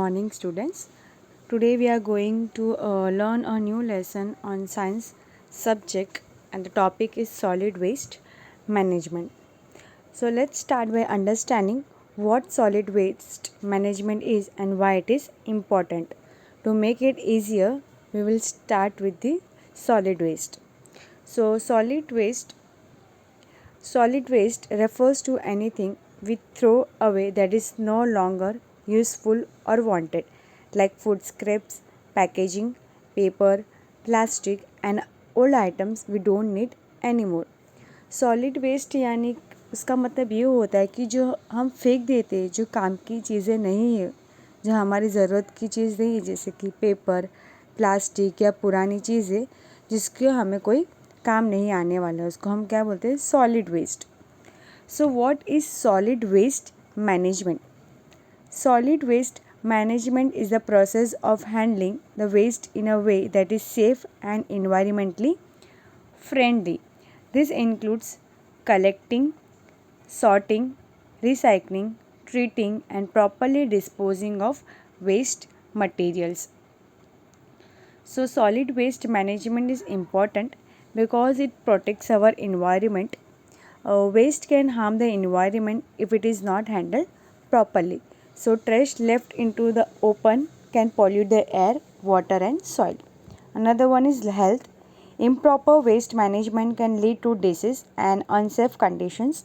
morning, students. Today we are going to learn a new lesson on science subject, and the topic is solid waste management. So let's start by understanding what solid waste management is and why it is important. To make it easier, we will start with the solid waste. So solid waste refers to anything we throw away that is no longer useful or wanted, like food scraps, packaging, paper, plastic, and old items we don't need anymore. Solid waste यानी उसका मतलब ये होता है कि जो हम फेंक देते हैं, जो काम की चीज़ें नहीं है, जो हमारी ज़रूरत की चीज़ नहीं है, जैसे कि पेपर, प्लास्टिक या पुरानी चीज़ें जिसके हमें कोई काम नहीं आने वाला है, उसको हम क्या बोलते हैं? Solid waste. So what is solid waste management? Solid waste management is the process of handling the waste in a way that is safe and environmentally friendly. This includes collecting, sorting, recycling, treating, and properly disposing of waste materials. So, solid waste management is important because it protects our environment. Waste can harm the environment if it is not handled properly. So, trash left into the open can pollute the air, water, and soil. Another one is health. Improper waste management can lead to disease and unsafe conditions.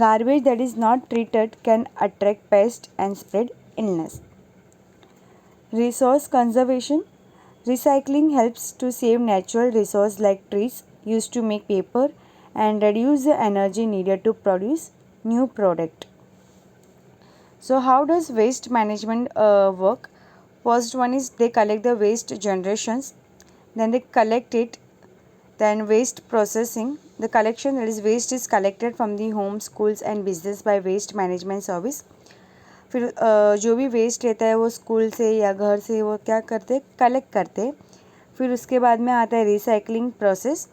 Garbage that is not treated can attract pests and spread illness. Resource conservation. Recycling helps to save natural resources like trees used to make paper and reduce the energy needed to produce new product. So how does waste management work? First one is they collect the waste generations, then they collect it, then waste processing. The collection, that is waste, is collected from the home, schools and business by waste management service. फिर जो भी waste रहता है वो school से या घर से वो क्या करते, कलेक्ट करते. फिर उसके बाद में आता है रिसाइकलिंग प्रोसेस.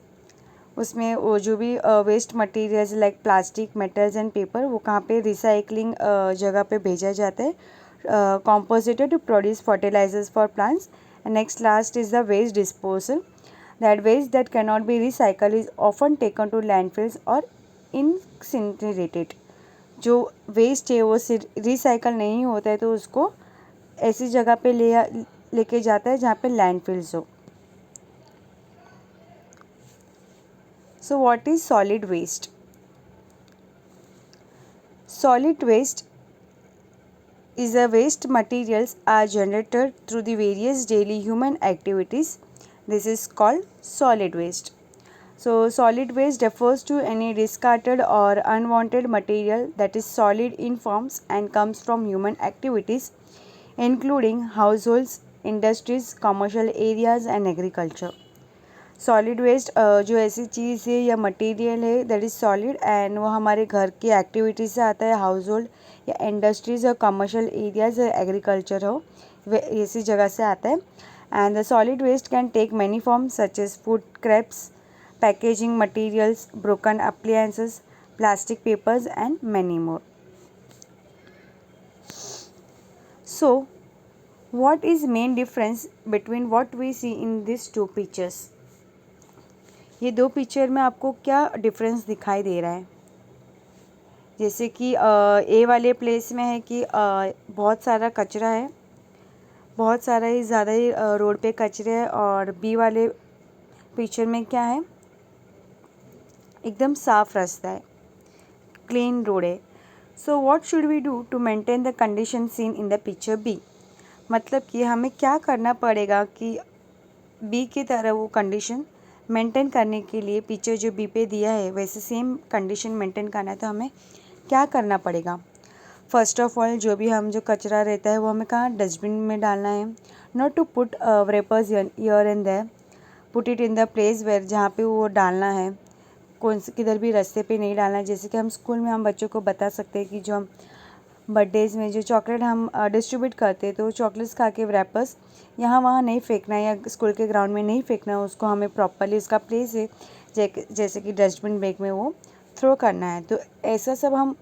उसमें वो जो भी waste materials like plastic, metals and paper, वो कहाँ पे रिसाइकलिंग जगह पे भेजा जाता है, composited to produce fertilizers for plants. And next last is the waste disposal. That waste that cannot be recycled is often taken to landfills or incinerated. जो waste है वो रिसाइकल नहीं होता है तो उसको ऐसी जगह पे लेके जाता है जहाँ पे लैंडफिल्स हो. So what is solid waste? Solid waste is a waste materials are generated through the various daily human activities. This is called solid waste. So solid waste refers to any discarded or unwanted material that is solid in forms and comes from human activities, including households, industries, commercial areas and agriculture. Solid waste जो ऐसी चीज़ है या material है that is solid and वो हमारे घर की activities से आता है, हाउस होल्ड या इंडस्ट्रीज़ और कमर्शियल एरियाज, एग्रीकल्चर हो, वे ऐसी जगह से आता है. And the solid waste can take many forms such as food scraps, packaging materials, broken appliances, plastic papers and many more. So what is main difference between what we see in these two pictures? ये दो picture में आपको क्या difference दिखाई दे रहा है? जैसे कि ए वाले प्लेस में है कि बहुत सारा कचरा है, बहुत सारा ही ज़्यादा ही रोड पे कचरे है, और बी वाले पिक्चर में क्या है? एकदम साफ रास्ता है, क्लीन रोड है. So what should we do to maintain the condition seen in the picture be? मतलब कि हमें क्या करना पड़ेगा कि बी की तरह वो कंडीशन मेंटेन करने के लिए पिक्चर जो बी पे दिया है वैसे सेम कंडीशन मेंटेन करना है तो हमें क्या करना पड़ेगा? फर्स्ट ऑफ ऑल जो भी जो कचरा रहता है वो हमें कहाँ डस्टबिन में डालना है. Not to put wrappers here and there, put it in the place where, जहाँ पे वो डालना है, कौन से किधर भी रास्ते पे नहीं डालना है. जैसे कि हम स्कूल में हम बच्चों को बता सकते हैं कि जो हम बर्थडेज़ में जो चॉकलेट हम डिस्ट्रीब्यूट करते हैं तो चॉकलेट्स खा के रैपर्स यहाँ वहाँ नहीं फेंकना है या स्कूल के ग्राउंड में नहीं फेंकना है, उसको हमें प्रॉपरली उसका प्लेस है जैसे कि डस्टबिन बैग में वो थ्रो करना है. तो ऐसा सब हम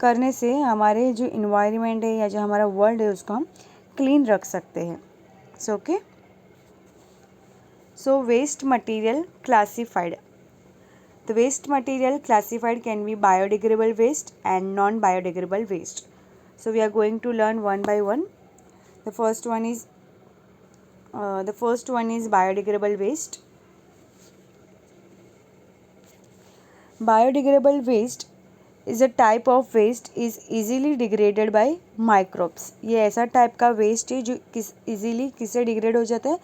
करने से हमारे जो इन्वायरमेंट है या जो हमारा वर्ल्ड है उसको हम क्लीन रख सकते हैं. So okay. So waste material classified. The waste material classified can be biodegradable waste and non-biodegradable waste. So we are going to learn one by one. The first one is biodegradable waste. Biodegradable waste is a type of waste is easily degraded by microbes. ये ऐसा type का waste है जो easily किससे degrade हो जाता है,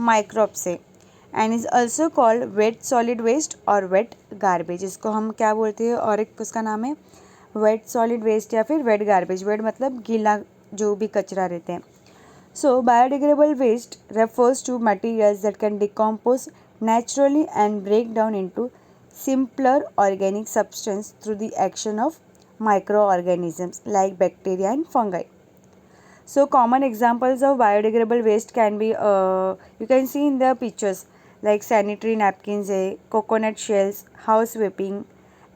microbe से. And is also called wet solid waste और वेट गार्बेज. इसको हम क्या बोलते हैं, और एक उसका नाम है वेट सॉलिड वेस्ट या फिर वेट गार्बेज. वेट मतलब गीला जो भी कचरा रहते हैं. So biodegradable waste refers to materials that can decompose naturally and break down into simpler organic substance through the action of microorganisms like bacteria and fungi. So common examples of biodegradable waste can be you can see in the pictures like sanitary napkins है, coconut shells, house whipping,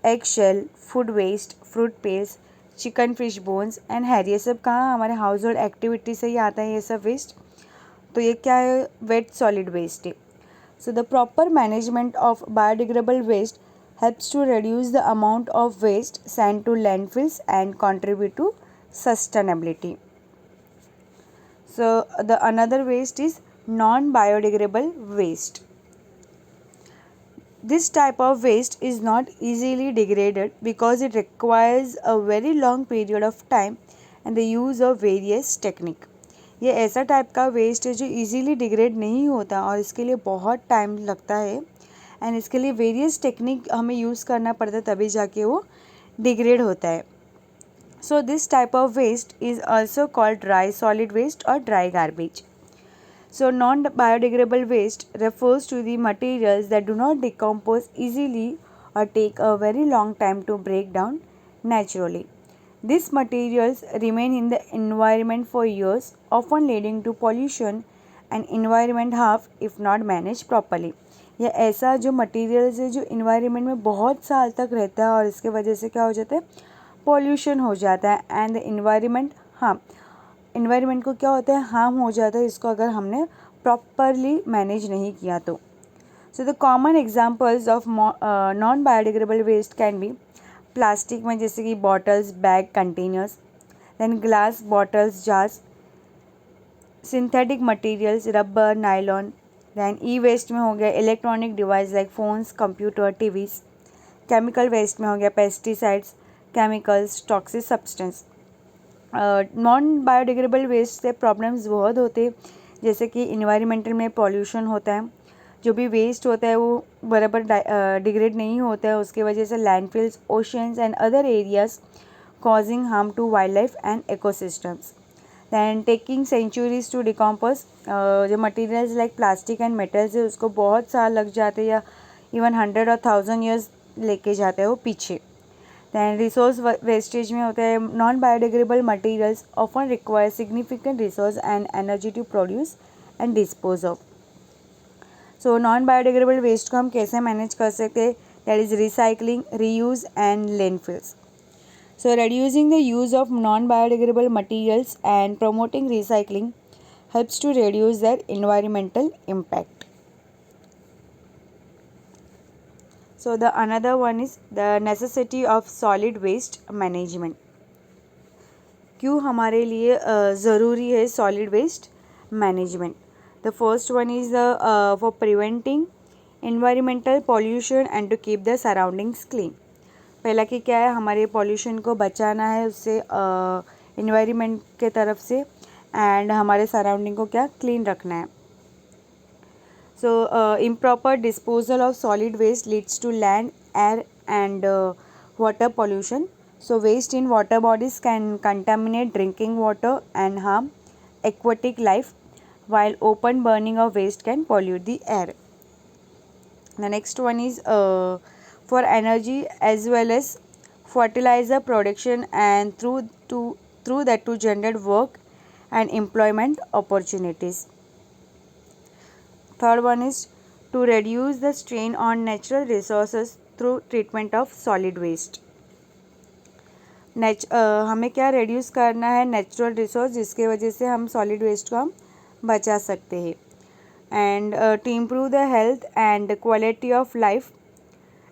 egg shell, food waste, fruit peels, chicken fish bones and hair. ये सब कहाँ हमारे house hold activity से ही आता है ये सब वेस्ट. तो ये क्या है, वेट सॉलिड वेस्ट है. So the proper management of biodegradable waste helps to reduce the amount of waste sent to landfills and contribute to sustainability. So the another waste is non-biodegradable waste. This type of waste is not easily degraded because it requires a very long period of time and the use of various techniques. ये ऐसा type का waste है जो easily degrade नहीं होता और इसके लिए बहुत टाइम लगता है एंड इसके लिए वेरियस टेक्निक हमें यूज़ करना पड़ता है तभी जाके वो डिग्रेड होता है. So this type of waste is also called dry solid waste और dry garbage. So non-biodegradable waste refers to the materials that do not decompose easily or take a very long time to break down naturally. These materials remain in the environment for years, often leading to pollution and environment harm if not managed properly. यह ऐसा जो materials है जो environment में बहुत साल तक रहता है और इसके वजह से क्या हो जाता है, पॉल्यूशन हो जाता है and the environment harm. Environment को क्या होता है, हार्म हो जाता है इसको अगर हमने प्रॉपरली मैनेज नहीं किया तो. So the common examples of non biodegradable waste can be plastic में जैसे कि bottles, bag, containers, then glass bottles, jars, synthetic materials, rubber, nylon. Then e waste में हो गया electronic device like phones, computer, TVs. Chemical waste में हो गया pesticides, chemicals, toxic substance. Non biodegradable waste से प्रॉब्लम्स बहुत होते हैं जैसे कि इन्वायरमेंटल में पॉल्यूशन होता है, जो भी वेस्ट होता है वो बराबर डिग्रेड नहीं होता है, उसकी वजह से landfills, oceans and other areas causing harm to wild life and ecosystems. Then taking centuries to decompose. जो materials like plastic and metals है उसको बहुत साल लग जाते हैं या इवन 100 और 1000 ईयर्स लेके जाते हैं वो पीछे. दैन रिसोर्स वेस्टेज में होता है non biodegradable materials often require significant resource and energy to produce and dispose of. So non biodegradable waste को हम कैसे मैनेज कर सकते हैं, that is recycling, reuse and landfills. So reducing the use of non-biodegradable materials and promoting recycling helps to reduce their environmental impact. So the another one is the necessity of solid waste management. क्यों हमारे लिए ज़रूरी है solid waste management? The first one is for preventing environmental pollution and to keep the surroundings clean. पहला कि क्या है, हमारे पॉल्यूशन को बचाना है उससे इन्वायरमेंट के तरफ से एंड हमारे सराउंडिंग को क्या क्लीन रखना है. So improper disposal of solid waste leads to land, air and water pollution. So waste in water bodies can contaminate drinking water and harm aquatic life while open burning of waste can pollute the air. The next one is for energy as well as fertilizer production and through that to generate work and employment opportunities. Third one is to reduce the strain on natural resources through treatment of solid waste. हमें क्या reduce करना है, natural resource, जिसके वजह से हम solid waste को हम बचा सकते हैं. And to improve the health and quality of life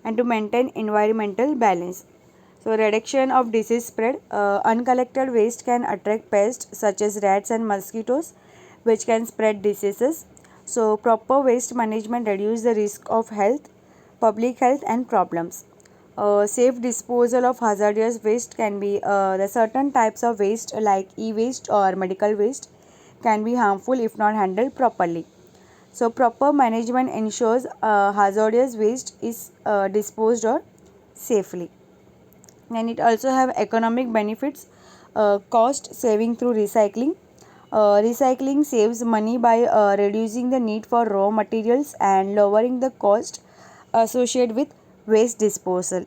and to maintain environmental balance. So reduction of disease spread. Uncollected waste can attract pests such as rats and mosquitoes, which can spread diseases. So proper waste management reduce the risk of health, public health and problems. Safe disposal of hazardous waste can be the certain types of waste like e-waste or medical waste can be harmful if not handled properly. So proper management ensures hazardous waste is disposed or safely. And it also have economic benefits, cost saving through recycling. Recycling saves money by reducing the need for raw materials and lowering the cost associated with waste disposal.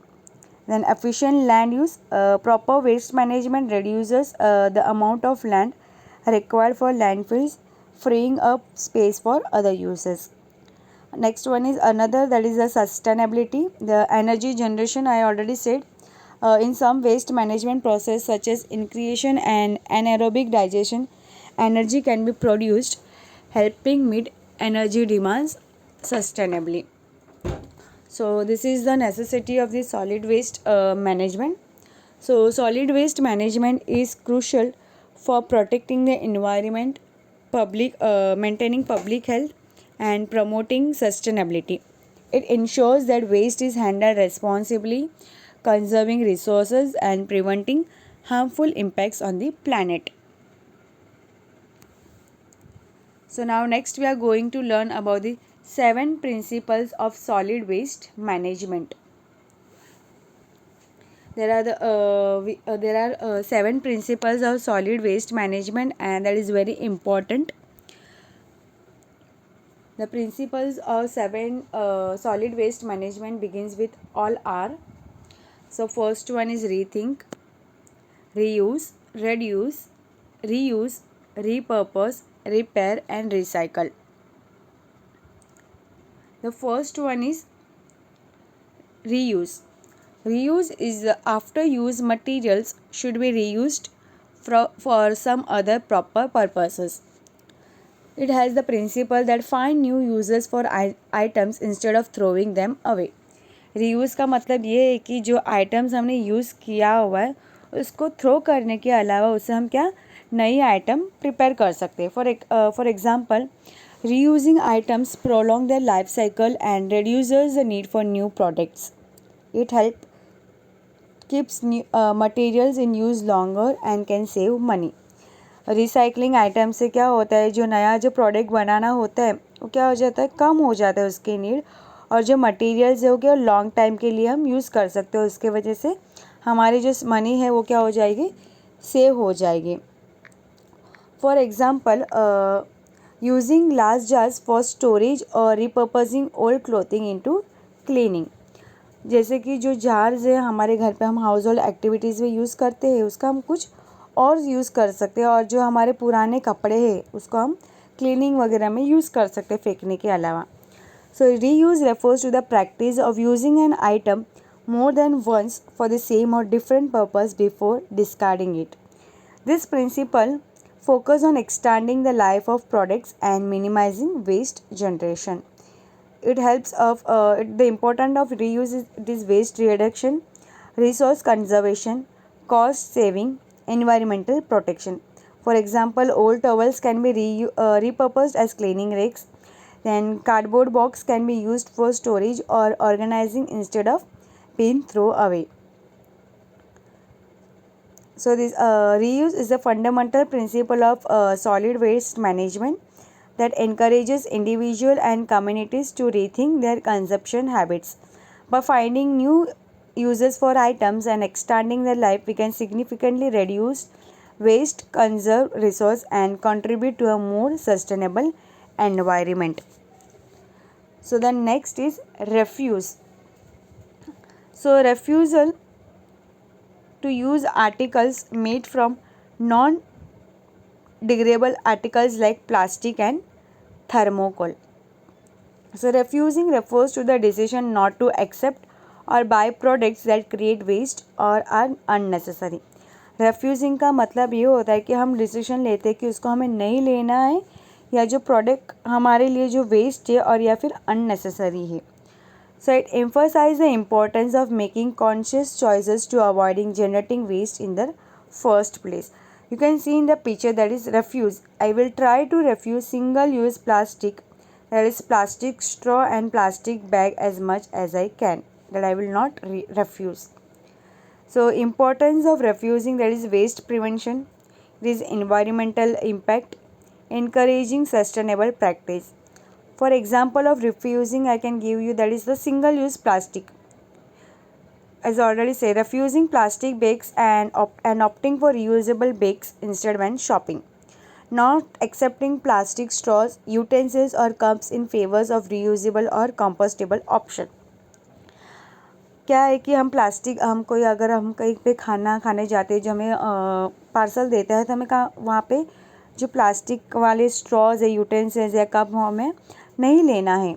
Then efficient land use. Proper waste management reduces the amount of land required for landfills, freeing up space for other uses. Next one is another, that is the sustainability. The energy generation, I already said. In some waste management process such as increation and anaerobic digestion, energy can be produced, helping meet energy demands sustainably. So this is the necessity of the solid waste management. So solid waste management is crucial for protecting the environment, maintaining public health and promoting sustainability. It ensures that waste is handled responsibly, conserving resources and preventing harmful impacts on the planet. So now next we are going to learn about the 7 principles of solid waste management. There are 7 principles of solid waste management, and that is very important. The principles of 7 solid waste management begins with all are. So first one is rethink, reuse, reduce, reuse, repurpose, repair and recycle. The first one is reuse. Reuse is after use materials should be reused for some other proper purposes. It has the principle that find new uses for items instead of throwing them away. Reuse का मतलब ये है कि जो items हमने use किया हुआ है उसको थ्रो करने के अलावा उससे हम क्या नई आइटम प्रिपेयर कर सकते हैं. For example, reusing items prolong their life cycle and reduces the need for new products. It keeps materials in use longer and can save money. Recycling item से क्या होता है, जो नया जो प्रोडक्ट बनाना होता है वो क्या हो जाता है, कम हो जाता है उसकी नीड, और जो मटेरियल्स है वो क्या लॉन्ग टाइम के लिए हम यूज़ कर सकते हो. उसके वजह से हमारी जो मनी है वो क्या हो जाएगी, सेव हो जाएगी. For example, using glass jars for storage और repurposing old clothing into cleaning. जैसे कि जो जार्स है हमारे घर पे हम हाउस होल्ड एक्टिविटीज़ में यूज़ करते हैं, उसका हम कुछ और यूज़ कर सकते हैं, और जो हमारे पुराने कपड़े हैं उसको हम क्लीनिंग वगैरह में यूज़ कर सकते हैं फेंकने के अलावा. So reuse refers to the practice of using an item more than once for the same or different purpose before discarding it. This principle focus on extending the life of products and minimizing waste generation. It helps the importance of reuse is waste reduction, resource conservation, cost saving, environmental protection. For example, old towels can be repurposed as cleaning rakes. Then cardboard box can be used for storage or organizing instead of being thrown away. So this reuse is a fundamental principle of solid waste management that encourages individuals and communities to rethink their consumption habits. By finding new uses for items and extending their life, we can significantly reduce waste, conserve resource and contribute to a more sustainable environment. So the next is refuse. So refusal to use articles made from non-degradable articles like plastic and thermocol. So refusing refers to the decision not to accept और buy products that create waste और are unnecessary. Refusing का मतलब ये होता है कि हम decision लेते हैं कि उसको हमें नहीं लेना है, या जो प्रोडक्ट हमारे लिए जो वेस्ट है और या फिर अननेसेसरी है। So it emphasizes the importance of making conscious choices to avoiding generating waste in the first place. You can see in the picture that is refuse. I will try to refuse single-use plastic, that is plastic straw and plastic bag as much as I can. That I will not refuse. So importance of refusing, that is waste prevention. It is environmental impact, encouraging sustainable practice. For example of refusing, I can give you that is the single-use plastic. As I already said, refusing plastic bags and opting for reusable bags instead when shopping. Not accepting plastic straws, utensils or cups in favors of reusable or compostable option. क्या है कि हम plastic अगर हम कहीं पे खाना खाने जाते हैं, जो हमें पार्सल देता है, तो हमें वहाँ पे जो प्लास्टिक वाले स्ट्रॉज है, यूटेंसिल्स या कप हमें नहीं लेना है.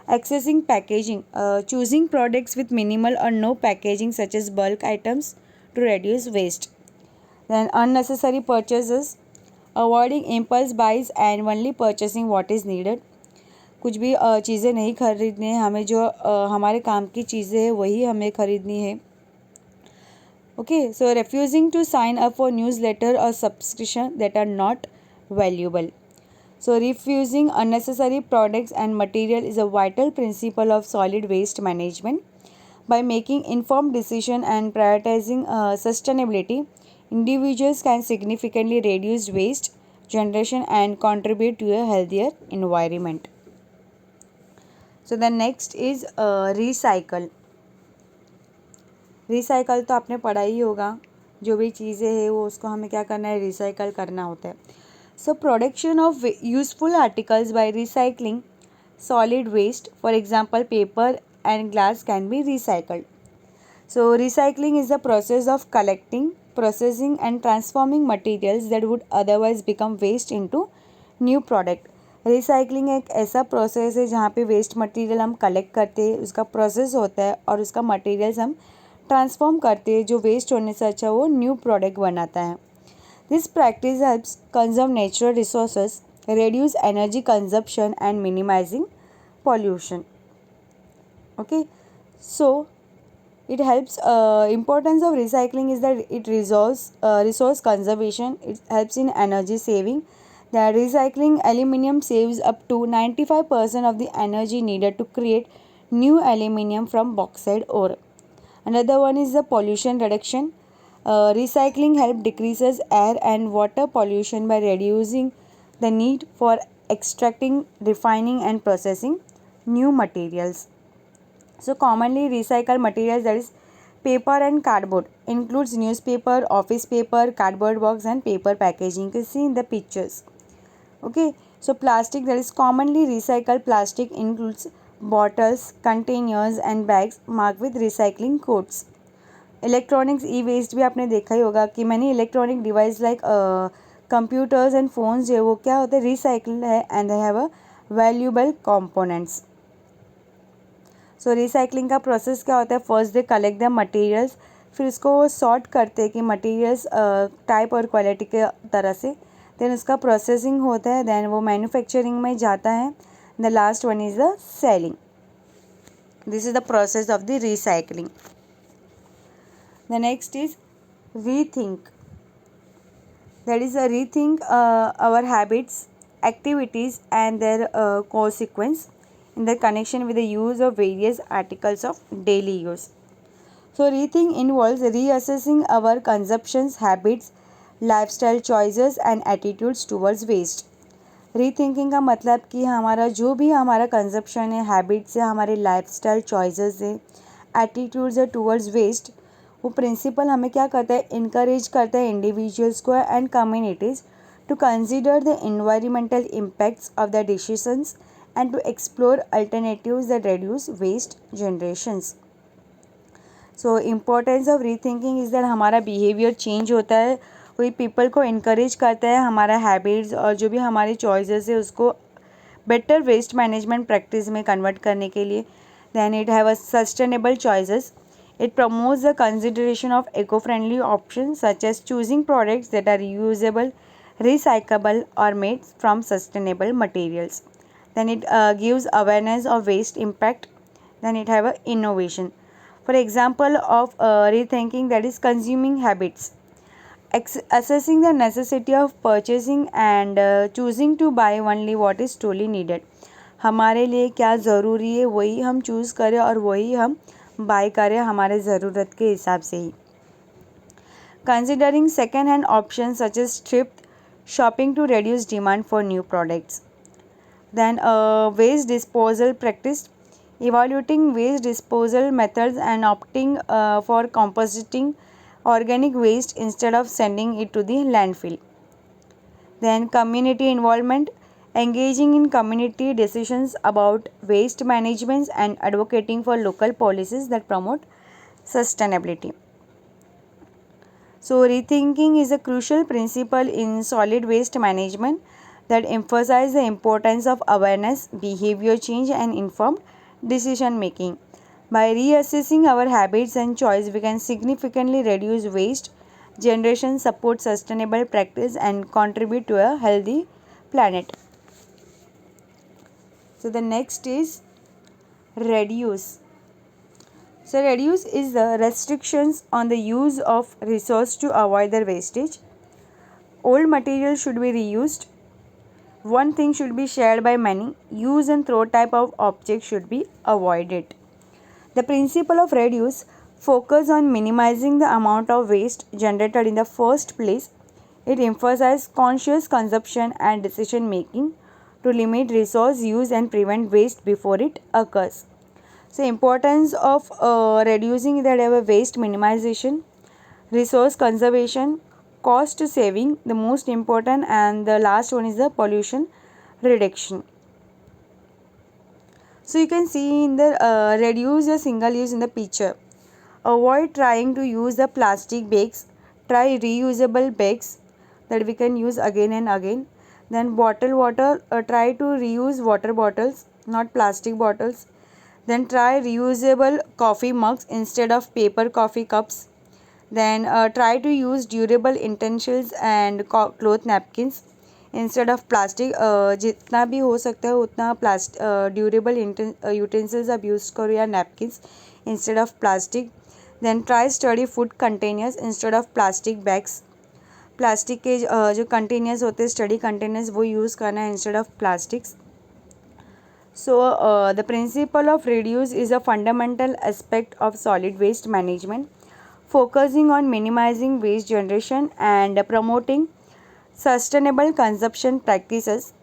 Accessing packaging, choosing products with minimal or no packaging such as bulk items to reduce waste. Then unnecessary purchases, avoiding impulse buys and only purchasing what is needed. कुछ भी चीज़ें नहीं खरीदनी है हमें, जो हमारे काम की चीज़ें हैं वही हमें खरीदनी है. Okay, so refusing to sign up for newsletter or subscription that are not valuable. So refusing unnecessary products and material is a vital principle of solid waste management. By making informed decision and prioritizing sustainability, individuals can significantly reduce waste generation and contribute to a healthier environment. So the next is recycle. Recycle तो आपने पढ़ा ही होगा, जो भी चीज़ें हैं वो उसको हमें क्या करना है, रिसाइकल करना होता है. So production of useful articles by recycling solid waste, for example paper and glass, can be recycled. So recycling is the process of collecting, processing and transforming materials that would otherwise become waste into new product. Recycling एक ऐसा process है जहाँ पे waste material हम collect करते हैं, उसका process होता है और उसका मटेरियल्स हम ट्रांसफॉर्म करते हैं, जो वेस्ट होने से अच्छा वो न्यू प्रोडक्ट बनाता है. This practice helps conserve natural resources, reduce energy consumption and minimizing pollution. Okay, so it helps, importance of recycling is that it resolves resource conservation. It helps in energy saving. The recycling aluminum saves up to 95% of the energy needed to create new aluminum from bauxite ore. Another one is the pollution reduction. Recycling help decreases air and water pollution by reducing the need for extracting, refining and processing new materials. So commonly recycled materials, that is paper and cardboard, includes newspaper, office paper, cardboard box and paper packaging. You can see in the pictures. Okay, so plastic, that is commonly recycled plastic, includes bottles, containers and bags marked with recycling codes. Electronics e waste भी आपने देखा ही होगा कि many electronic device like computers and phones जो है वो क्या होते हैं, रिसाइकल्ड है and they have a valuable components. So recycling का प्रोसेस क्या होता है, first they collect the materials, फिर उसको सॉर्ट करते हैं कि मटेरियल्स टाइप और क्वालिटी के तरह से, देन उसका प्रोसेसिंग होता है, देन वो मैन्युफैक्चरिंग में जाता है, the last one is the selling. This is the process of the recycling. The next is rethink. That is a rethink our habits, activities and their consequence in the connection with the use of various articles of daily use. So rethink involves reassessing our consumptions habits, lifestyle choices and attitudes towards waste. Rethinking का मतलब कि हमारा जो भी हमारा consumption है, habits है, हमारे लाइफस्टाइल चॉइसेस है, एटीट्यूड्स है टूवर्ड्स वेस्ट, वो प्रिंसिपल हमें क्या करता है, इनकरेज करता है इंडिविजुअल्स को and communities to consider the environmental impacts of the decisions and to explore alternatives that reduce waste generations. So importance of rethinking is that हमारा बिहेवियर चेंज होता है, वही पीपल को इनकरेज करता है हमारा हैबिट्स और जो भी हमारी चॉइसेस है उसको बेटर वेस्ट मैनेजमेंट प्रैक्टिस में कन्वर्ट करने के लिए. Then it have a sustainable choices. It promotes the consideration of eco-friendly options such as choosing products that are reusable, recyclable or made from sustainable materials. Then it gives awareness of waste impact. Then it have a innovation. For example of rethinking, that is consuming habits, assessing the necessity of purchasing and choosing to buy only what is truly needed. हमारे लिए क्या ज़रूरी है वही हम choose करें और वही हम बाय करें हमारे ज़रूरत के हिसाब से ही. Considering second hand options such as thrift shopping to reduce demand for new products. Then waste disposal practice, evaluating waste disposal methods and opting for composting organic waste instead of sending it to the landfill. Then community involvement, engaging in community decisions about waste management and advocating for local policies that promote sustainability. So rethinking is a crucial principle in solid waste management that emphasizes the importance of awareness, behavior change and informed decision making. By reassessing our habits and choice, we can significantly reduce waste generation, support sustainable practice and contribute to a healthy planet. So the next is reduce. So reduce is the restrictions on the use of resource to avoid their wastage. Old material should be reused. One thing should be shared by many. Use and throw type of object should be avoided. The principle of reduce focus on minimizing the amount of waste generated in the first place. It emphasizes conscious consumption and decision making to limit resource use and prevent waste before it occurs. So importance of reducing that have a waste minimization, resource conservation, cost saving, the most important, and the last one is the pollution reduction. So you can see in the reduce the single use in the picture. Avoid trying to use the plastic bags. Try reusable bags that we can use again and again. Then bottle water. Try to reuse water bottles, not plastic bottles. Then try reusable coffee mugs instead of paper coffee cups. Then try to use durable utensils and cloth napkins instead of plastic. जितना भी हो सकता है उतना durable utensils आप use करो या napkins instead of plastic. Then try study food containers instead of plastic bags. Plastic के जो कंटेनर्स होते हैं स्टडी कंटेनर्स वो यूज़ करना है instead of plastics. So the principle of reduce is a fundamental aspect of solid waste management, focusing on minimizing waste generation and promoting sustainable consumption practices.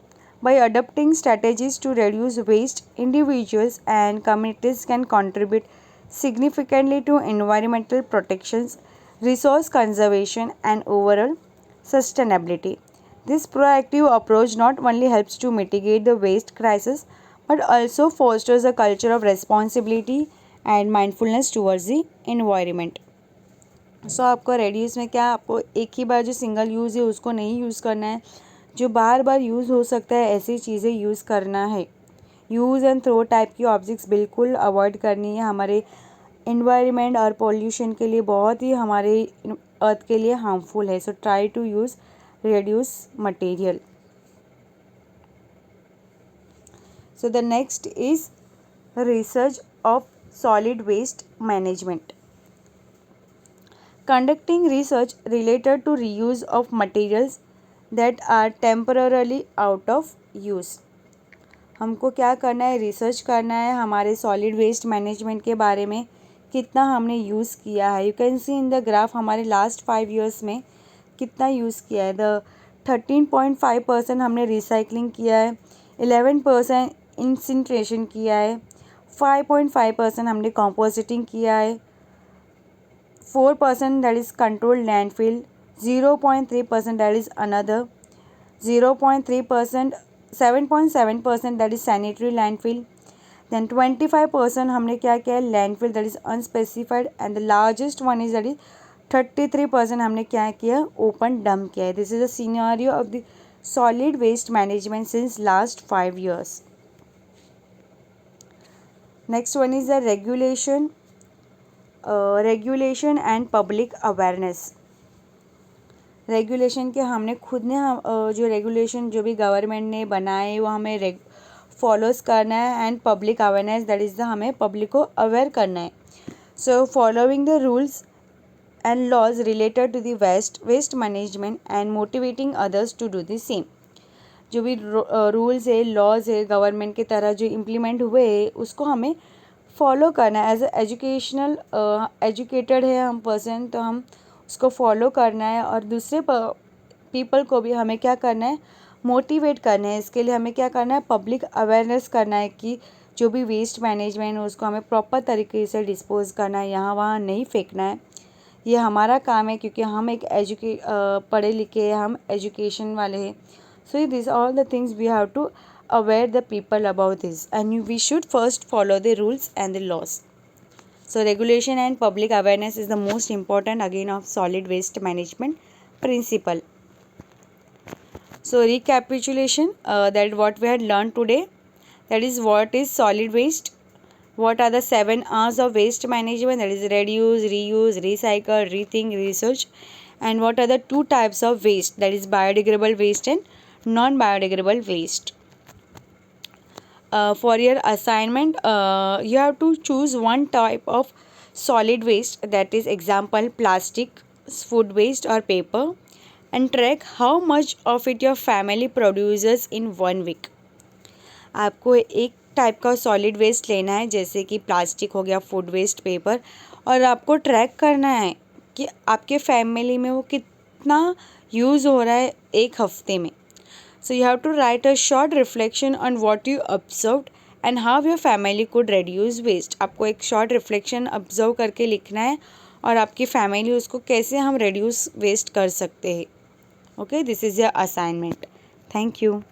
By adopting strategies to reduce waste, individuals and communities can contribute significantly to environmental protections, resource conservation, and overall sustainability. This proactive approach not only helps to mitigate the waste crisis but also fosters a culture of responsibility and mindfulness towards the environment. सो आपको reduce में क्या आपको एक ही बार जो single use है उसको नहीं use करना है, जो बार बार यूज़ हो सकता है ऐसी चीज़ें यूज़ करना है. यूज़ एंड थ्रो टाइप की ऑब्जेक्ट्स बिल्कुल अवॉइड करनी है. हमारे इन्वायरमेंट और पॉल्यूशन के लिए बहुत ही हमारे अर्थ के लिए हार्मफुल है. So try to use reduce material. So the next is research of solid waste management. Conducting research related to reuse of materials that are temporarily out of use. हमको क्या करना है, रिसर्च करना है हमारे सॉलिड वेस्ट मैनेजमेंट के बारे में, कितना हमने यूज़ किया है. You can see in the graph हमारे लास्ट 5 years में कितना यूज़ किया है. द 13.5% हमने रिसाइकलिंग किया है, 11% इंसिनरेशन किया है, 5.5% हमने कंपोजिटिंग किया है, 4% that is controlled landfill, 0.3% that is another, 0.3% 7.7% that is sanitary landfill. Then 25% हमने क्या किया है landfill that is unspecified, and the largest one is that is 33% हमने क्या किया open dump किया है. This is a scenario of the solid waste management since last 5 years. Next one is the regulation and public awareness. Regulation के हमने खुद ने जो रेगुलेशन जो भी गवर्नमेंट ने बनाए वो हमें फॉलोज करना है, and public awareness that is the हमें पब्लिक को अवेयर करना है। So following the rules and laws related to the waste management and motivating others to do the same. जो भी रूल्स है, लॉज है गवर्नमेंट के तरह जो इम्प्लीमेंट हुए हैं उसको हमें फॉलो करना है। एज एजुकेशनल एजुकेटेड है हम पर्सन तो हम उसको फॉलो करना है, और दूसरे पीपल को भी हमें क्या करना है, मोटिवेट करना है। इसके लिए हमें क्या करना है, पब्लिक अवेयरनेस करना है कि जो भी वेस्ट मैनेजमेंट है उसको हमें प्रॉपर तरीके से डिस्पोज करना है, यहाँ वहाँ नहीं फेंकना है। ये हमारा काम है क्योंकि हम एक पढ़े लिखे हम एजुकेशन वाले हैं। So this all the things we have to aware the people about this, and we should first follow the rules and the laws. So regulation and public awareness is the most important again of solid waste management principle. So recapitulation, that what we had learned today, that is what is solid waste, what are the 7 R's of waste management, that is reduce, reuse, recycle, rethink, research, and what are the 2 types of waste, that is biodegradable waste and non-biodegradable waste. For your assignment, you have to choose one type of solid waste, that is example plastic, food waste or paper, and track how much of it your family produces in 1 week. आपको एक type का solid waste लेना है जैसे कि plastic हो गया, food waste, paper, और आपको ट्रैक करना है कि आपके फैमिली में वो कितना यूज़ हो रहा है एक हफ्ते में. So you have to write a short reflection on what you observed and how your family could reduce waste. आपको एक short reflection observe करके लिखना है और आपकी family उसको कैसे हम reduce waste कर सकते हैं. Okay, this is your assignment. Thank you.